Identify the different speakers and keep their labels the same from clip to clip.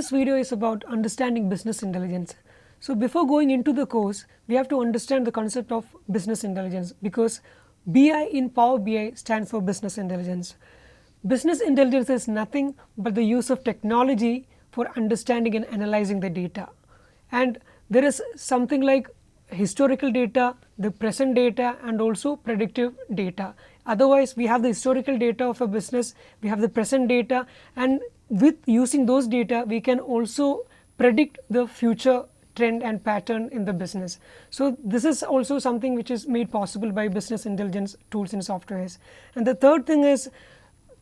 Speaker 1: Today's video is about understanding business intelligence. So before going into the course, we have to understand the concept of business intelligence because BI in Power BI stands for business intelligence. Business intelligence is nothing but the use of technology for understanding and analyzing the data. And there is something like historical data, the present data, and also predictive data. Otherwise, we have the historical data of a business, we have the present data, and with using those data, we can also predict the future trend and pattern in the business. So this is also something which is made possible by business intelligence tools and softwares. And the third thing is,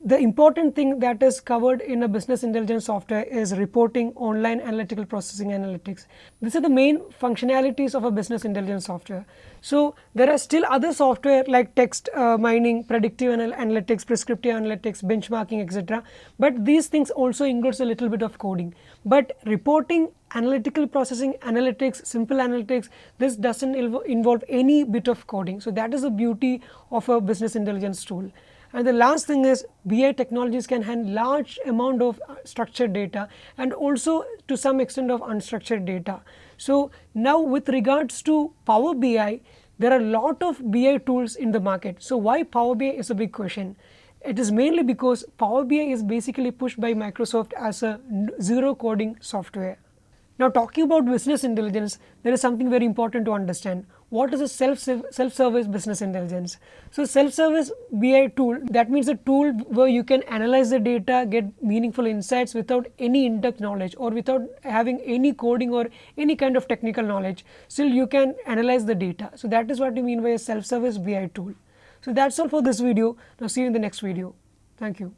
Speaker 1: the important thing that is covered in a business intelligence software is reporting, online analytical processing analytics. These are the main functionalities of a business intelligence software. So there are still other software like text mining, predictive analytics, prescriptive analytics, benchmarking, etc. But these things also includes a little bit of coding. But reporting, analytical processing, analytics, simple analytics, this doesn't involve any bit of coding. So that is the beauty of a business intelligence tool. And the last thing is, BI technologies can handle large amount of structured data and also to some extent of unstructured data. So now with regards to Power BI, there are a lot of BI tools in the market. So why Power BI is a big question. It is mainly because Power BI is basically pushed by Microsoft as a zero coding software. Now talking about business intelligence, there is something very important to understand. What is a self-service business intelligence? So self-service BI tool, that means a tool where you can analyze the data, get meaningful insights without any in-depth knowledge or without having any coding or any kind of technical knowledge. Still you can analyze the data. So that is what we mean by a self-service BI tool. So that's all for this video. Now see you in the next video. Thank you.